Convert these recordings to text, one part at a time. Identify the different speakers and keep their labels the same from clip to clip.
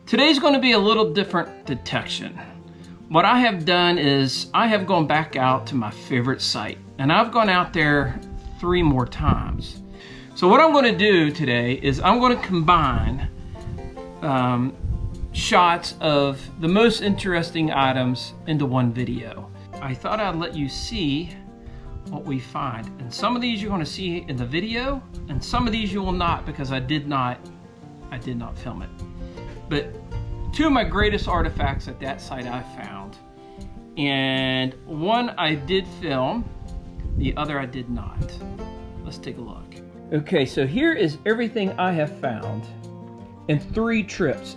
Speaker 1: Today's going to be a little different detection. What I have done is I have gone back out to my favorite site, and I've gone out there 3 more times. So what I'm going to do today is I'm going to combine shots of the most interesting items into one video. I thought I'd let you see what we find, and some of these you're going to see in the video, and some of these you will not, because I did not film it. But 2 of my greatest artifacts at that site I found, and one I did film, the other I did not. Let's take a look. Okay, so here is everything I have found in 3 trips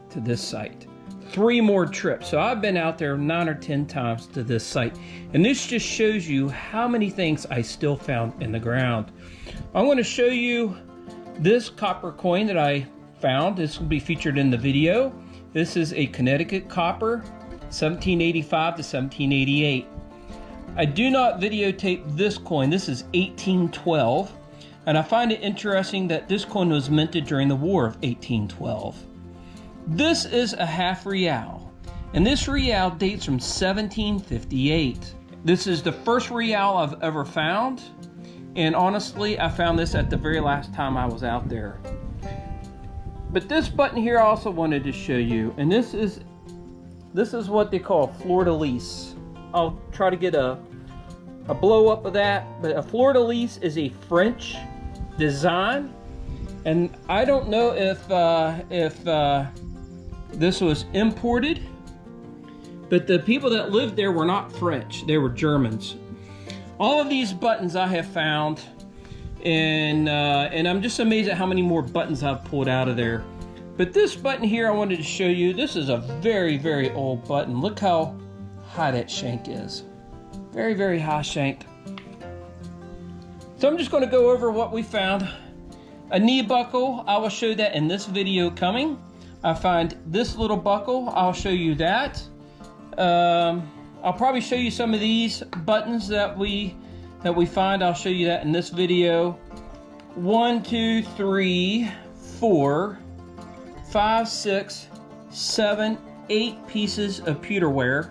Speaker 1: to this site. 3 more trips. So I've been out there 9 or 10 times to this site. And this just shows you how many things I still found in the ground. I'm going to show you this copper coin that I found. This will be featured in the video. This is a Connecticut copper, 1785 to 1788. I do not videotape this coin. This is 1812. And I find it interesting that this coin was minted during the War of 1812. This is a half real, and this real dates from 1758. This is the first real I've ever found, and honestly, I found this at the very last time I was out there. But this button here I also wanted to show you, and this is what they call a fleur-de-lis. I'll try to get a blow up of that, but a fleur-de-lis is a French design, and I don't know if this was imported, but the people that lived there were not French, they were Germans. All of these buttons I have found, and I'm just amazed at how many more buttons I've pulled out of there. But this button here I wanted to show you. This is a very, very old button. Look how high that shank is. Very, very high shank. So I'm just going to go over what we found. A knee buckle, I will show that in this video coming. I find this little buckle, I'll show you that. I'll probably show you some of these buttons that we find. I'll show you that in this video. 1, 2, 3, 4, 5, 6, 7, 8 pieces of pewterware.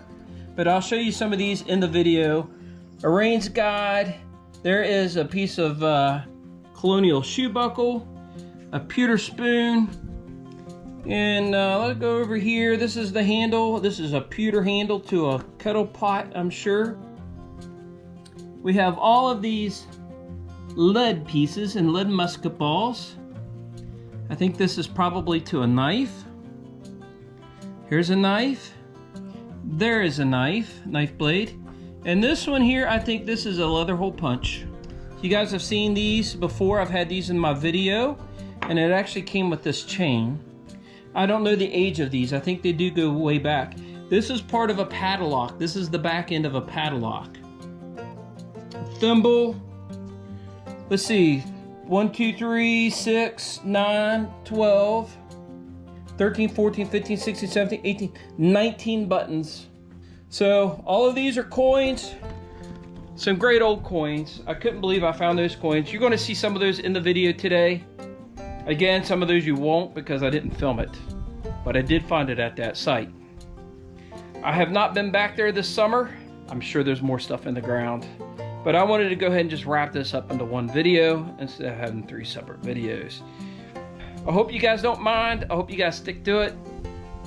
Speaker 1: But I'll show you some of these in the video. A Rains guide. There is a piece of Colonial shoe buckle, a pewter spoon, and let's go over here. This is the handle. This is a pewter handle to a kettle pot, I'm sure. We have all of these lead pieces and lead musket balls. I think this is probably to a knife. Here's a knife. There is a knife blade. And this one here, I think this is a leather hole punch. You guys have seen these before. I've had these in my video, and it actually came with this chain. I don't know the age of these. I think they do go way back. This is part of a padlock. This is the back end of a padlock. Thimble. Let's see. 1, 2, 3, 6, 9, 12, 13, 14, 15, 16, 17, 18, 19 buttons. So all of these are coins. Some great old coins. I couldn't believe I found those coins. You're going to see some of those in the video today. Again, some of those you won't because I didn't film it. But I did find it at that site. I have not been back there this summer. I'm sure there's more stuff in the ground. But I wanted to go ahead and just wrap this up into one video instead of having 3 separate videos. I hope you guys don't mind. I hope you guys stick to it.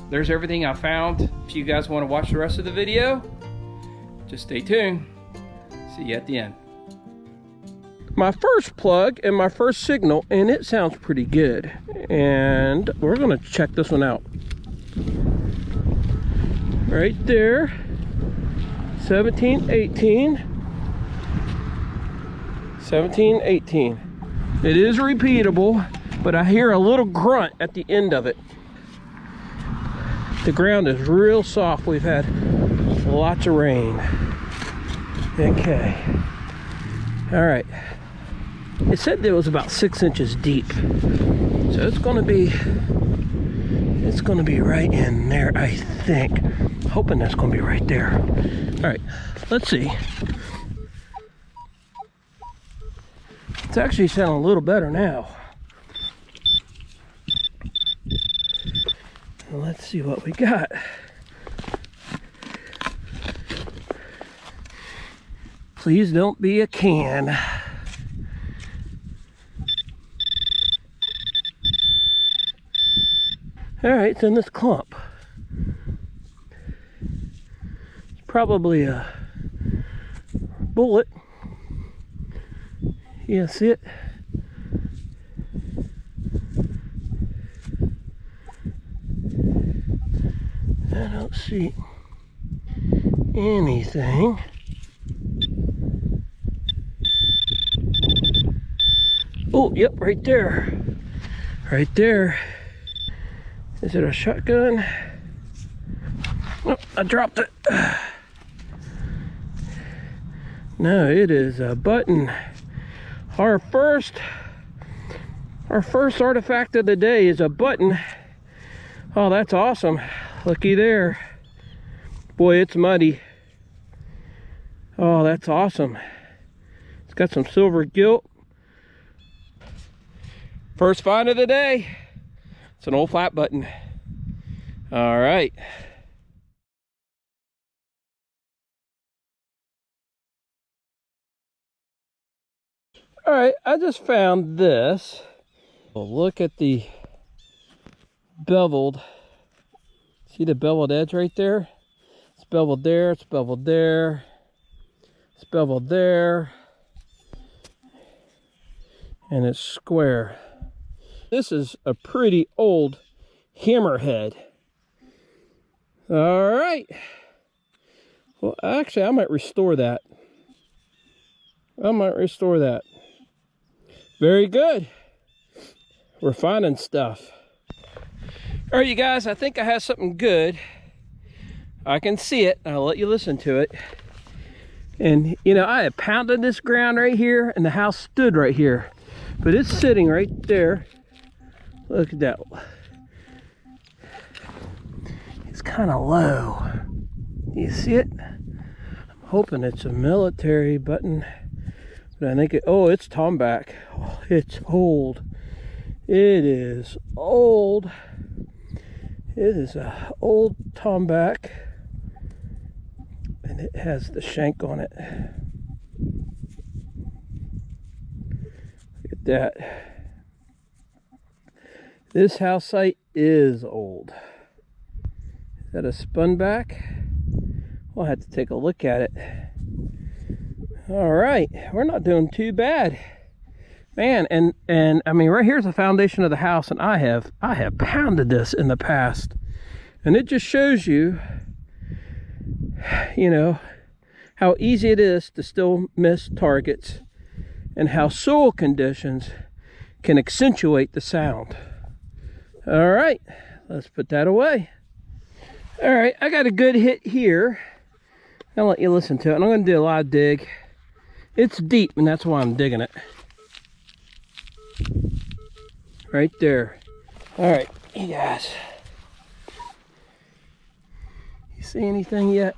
Speaker 1: There's everything I found. If you guys want to watch the rest of the video, just stay tuned. See you at the end. My first plug and my first signal, and it sounds pretty good. And we're gonna check this one out. Right there, 1718. 1718. It is repeatable, but I hear a little grunt at the end of it. The ground is real soft. We've had lots of rain. Okay. All right. It said it was about 6 inches deep. So it's gonna be right in there, I think. Hoping that's gonna be right there. All right, let's see. It's actually sounding a little better now. Let's see what we got. Please don't be a can. All right, it's in this clump. It's probably a bullet. You see it? I don't see anything. Oh, yep, right there. Right there. Is it a shotgun? Oh, I dropped it. No, it is a button. Our first artifact of the day is a button. Oh, that's awesome. Looky there. Boy, it's muddy. Oh, that's awesome. It's got some silver gilt. First find of the day. It's an old flat button. All right. All right, I just found this. Well, look at the beveled. See the beveled edge right there? It's beveled there, it's beveled there, it's beveled there, and it's square. This is a pretty old hammerhead. All right. Well, actually, I might restore that. Very good. We're finding stuff. All right, you guys, I think I have something good. I can see it. I'll let you listen to it. And, you know, I had pounded this ground right here, and the house stood right here. But it's sitting right there. Look at that. It's kind of low. You see it? I'm hoping it's a military button. But I think oh, it's tomback. Oh, it's old. It is old. It is a old tomback. And it has the shank on it. Look at that. This house site is old. Is that a spunback? We'll have to take a look at it. All right, we're not doing too bad, man. And I mean, right here's the foundation of the house, and I have pounded this in the past, and it just shows you, you know, how easy it is to still miss targets, and how soil conditions can accentuate the sound. All right, let's put that away. All right, I got a good hit here. I'll let you listen to it, and I'm going to do a live dig. It's deep, and that's why I'm digging it. Right there. All right, you guys. You see anything yet?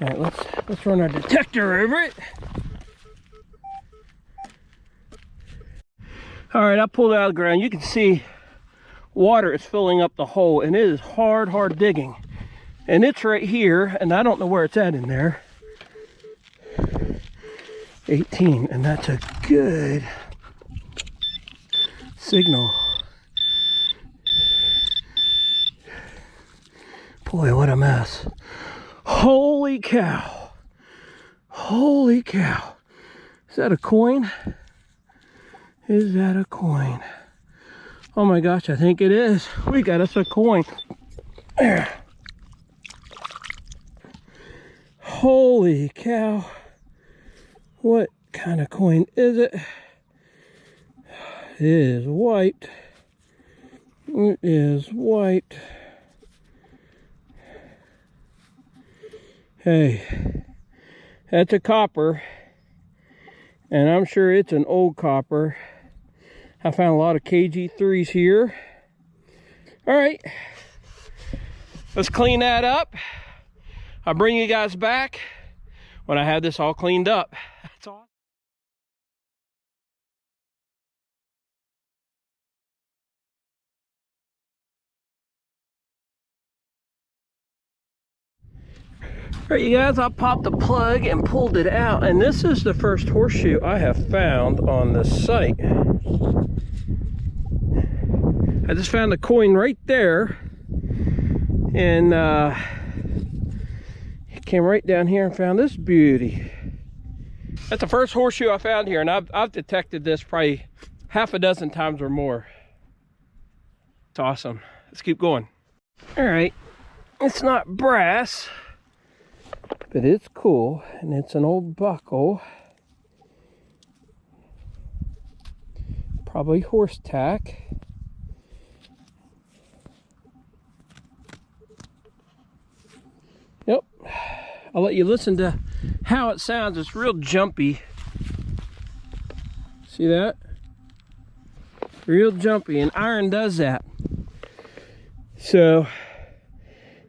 Speaker 1: All right, let's run our detector over it. All right, I pulled it out of the ground. You can see water is filling up the hole, and it is hard digging. And it's right here, and I don't know where it's at in there. 18, and that's a good signal. Boy, what a mess. Holy cow. Holy cow. Is that a coin? Is that a coin? Oh my gosh, I think it is. We got us a coin. There. Holy cow. What kind of coin is it? It is white. It is white. Hey, that's a copper. And I'm sure it's an old copper. I found a lot of KG3s here. All right, let's clean that up. I'll bring you guys back when I have this all cleaned up. That's all. All right, you guys, I popped the plug and pulled it out, and this is the first horseshoe I have found on the site. I just found a coin right there, and it came right down here and found this beauty. That's the first horseshoe I found here, and I've detected this probably half a dozen times or more. It's awesome. Let's keep going. All right, it's not brass, but it's cool, and it's an old buckle. Probably horse tack. Yep. I'll let you listen to how it sounds. It's real jumpy. See that? Real jumpy, and iron does that. So,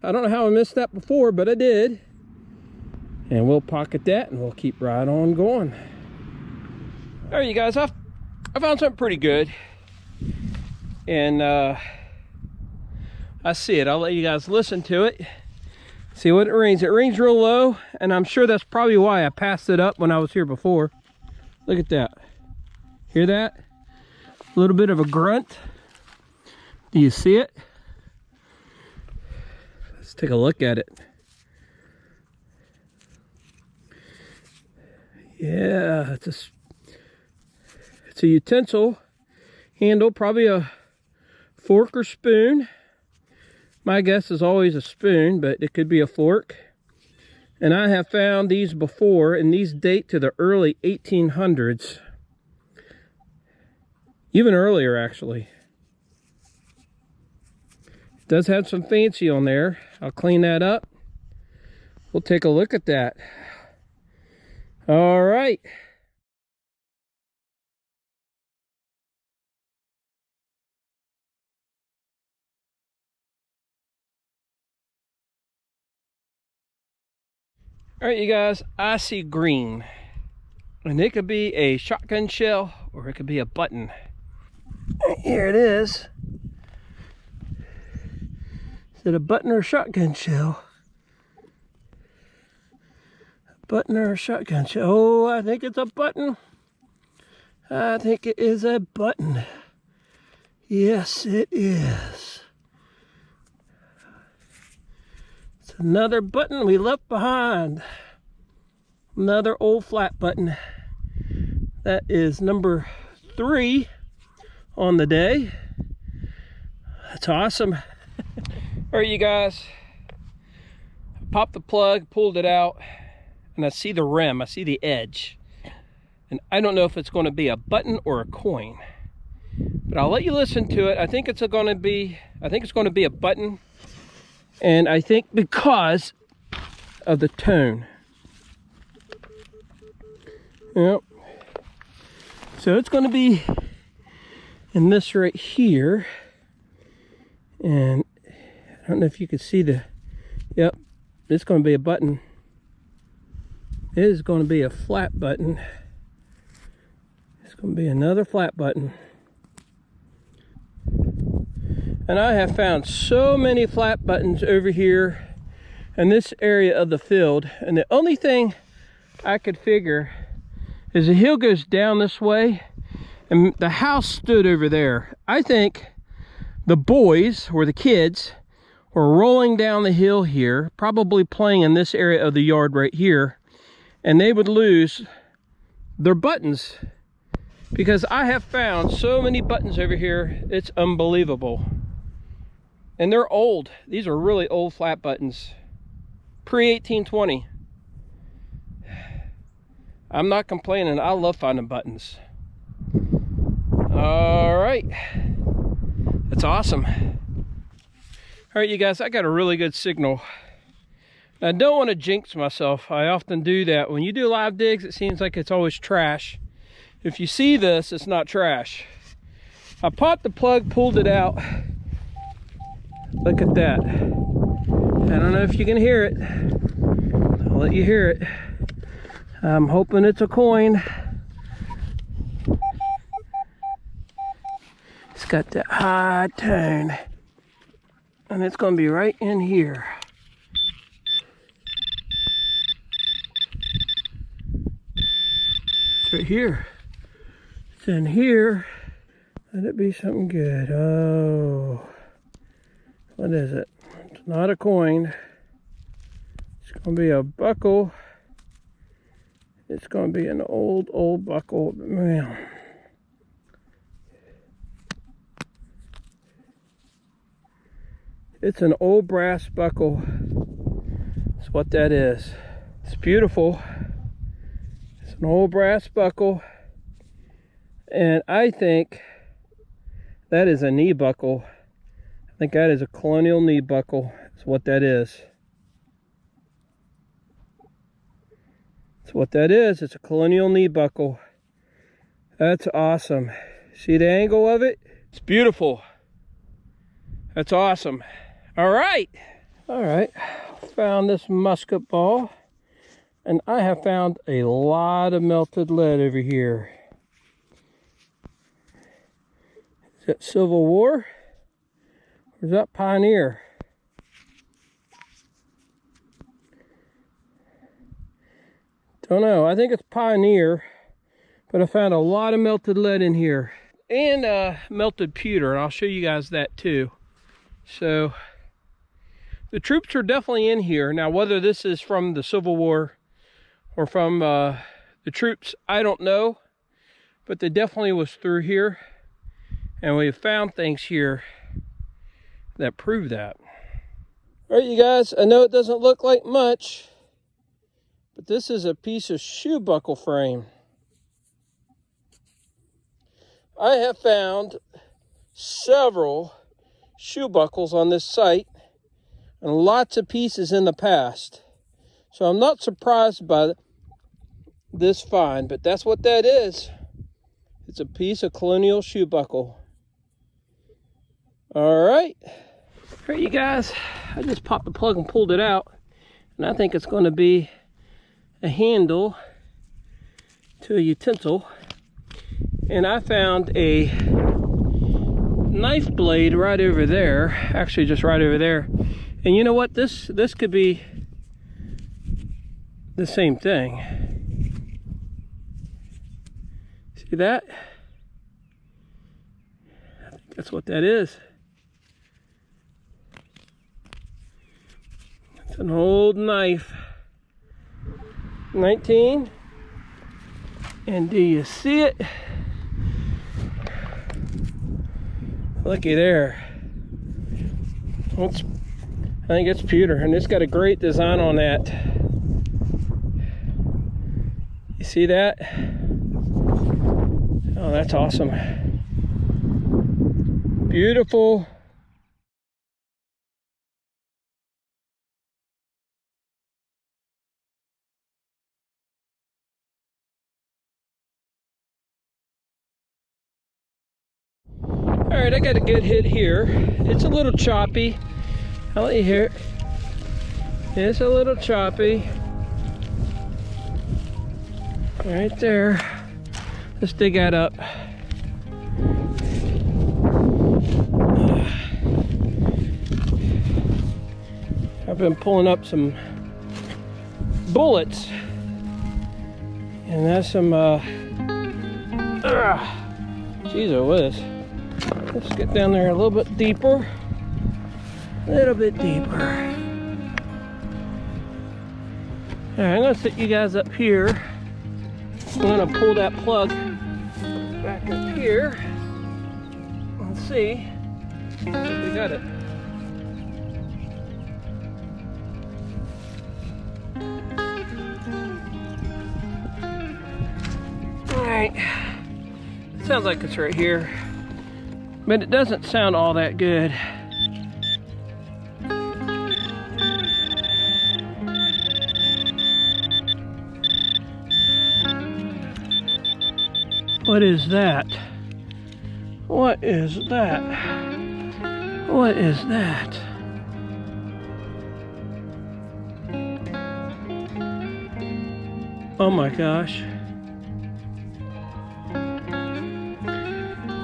Speaker 1: I don't know how I missed that before, but I did. And we'll pocket that, and we'll keep right on going. All right, you guys, I found something pretty good. And I see it. I'll let you guys listen to it. See what it rings. It rings real low, and I'm sure that's probably why I passed it up when I was here before. Look at that. Hear that? A little bit of a grunt. Do you see it? Let's take a look at it. Yeah, it's a utensil handle, probably a fork or spoon. My guess is always a spoon, but it could be a fork. And I have found these before, and these date to the early 1800s. Even earlier, actually. It does have some fancy on there. I'll clean that up. We'll take a look at that. All right. All right, you guys, I see green. And it could be a shotgun shell, or it could be a button. Here it is. Is it a button or a shotgun shell? A button or a shotgun shell? Oh, I think it's a button. I think it is a button. Yes, it is. It's another button we left behind. Another old flat button. That is number 3 on the day. That's awesome. All right, you guys. I popped the plug, pulled it out, and I see the rim. I see the edge. And I don't know if it's going to be a button or a coin. But I'll let you listen to it. I think it's going to be a button. And I think because of the tone. Yep. So it's going to be in this right here. And I don't know if you can see yep, it's going to be a button. It is going to be a flat button. It's going to be another flat button. And I have found so many flat buttons over here in this area of the field. And the only thing I could figure is the hill goes down this way and the house stood over there. I think the boys or the kids were rolling down the hill here, probably playing in this area of the yard right here, and they would lose their buttons because I have found so many buttons over here. It's unbelievable. And they're old. These are really old flat buttons. Pre-1820. I'm not complaining. I love finding buttons. All right. That's awesome. All right, you guys, I got a really good signal. I don't want to jinx myself. I often do that. When you do live digs, it seems like it's always trash. If you see this, it's not trash. I popped the plug, pulled it out. Look at that. I don't know if you can hear it. I'll let you hear it. I'm hoping it's a coin. It's got that high tone. And it's going to be right in here. right here. It's in here. Let it be something good. Oh, what is it? It's not a coin. It's going to be a buckle. It's going to be an old buckle. Man. It's an old brass buckle. That's what that is. It's beautiful. It's an old brass buckle. And I think that is a knee buckle. I think that is a Colonial knee buckle. That's what that is. That's what that is. It's a Colonial knee buckle. That's awesome. See the angle of it? It's beautiful. That's awesome. All right. Found this musket ball, and I have found a lot of melted lead over here. Is that Civil War? Or is that Pioneer? Don't know. I think it's Pioneer, but I found a lot of melted lead in here, and melted pewter, and I'll show you guys that too. So the troops are definitely in here. Now, whether this is from the Civil War or from the troops, I don't know. But they definitely was through here. And we found things here that prove that. All right, you guys, I know it doesn't look like much, but this is a piece of shoe buckle frame. I have found several shoe buckles on this site, and lots of pieces in the past. So I'm not surprised by this find, but that's what that is. It's a piece of Colonial shoe buckle. All right, you guys, I just popped the plug and pulled it out, and I think it's going to be a handle to a utensil. And I found a knife blade right over there, actually just right over there. And you know what, this could be the same thing. See that? I think that's what that is. It's an old knife. 19. And do you see it? Looky there. I think it's pewter, and it's got a great design on that. You see that? Oh, that's awesome. Beautiful. All right, I got a good hit here. It's a little choppy. I'll let you hear it. It's a little choppy. Right there. Let's dig that up. I've been pulling up some bullets, and that's some geez, oh whiz. Let's get down there a little bit deeper. A little bit deeper. All right, I'm gonna set you guys up here. I'm gonna pull that plug back up here. Let's see if we got it. All right, it sounds like it's right here, but it doesn't sound all that good. What is that? What is that? What is that? Oh my gosh.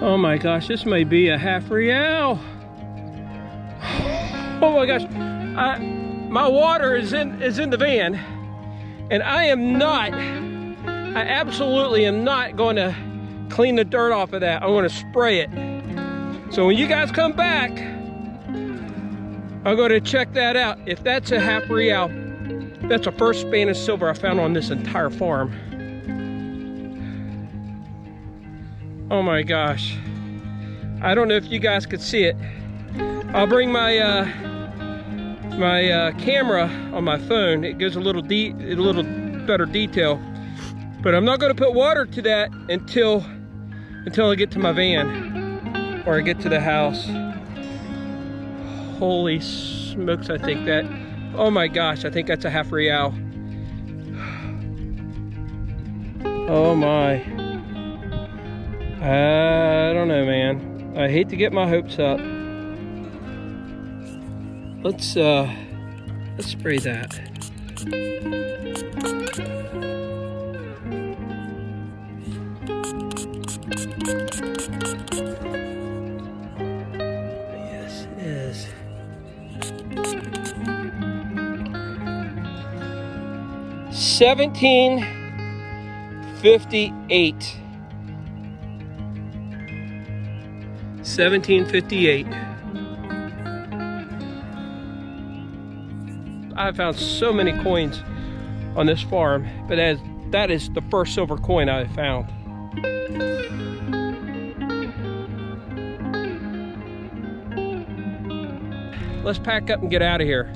Speaker 1: Oh my gosh, this may be a half real. Oh my gosh. My water is in the van, and I am not I absolutely am not going to clean the dirt off of that. I want to spray it. So when you guys come back, I'm going to check that out. If that's a half real, that's the first Spanish silver I found on this entire farm. Oh my gosh. I don't know if you guys could see it. I'll bring my camera on my phone. It gives a little better detail. But I'm not going to put water to that until I get to my van or I get to the house. Holy smokes, I think that, oh my gosh, I think that's a half real. Oh my. I don't know, man. I hate to get my hopes up. Let's spray that. Yes, it is. $17.58. 1758. I found so many coins on this farm, but that is the first silver coin I found. Let's pack up and get out of here.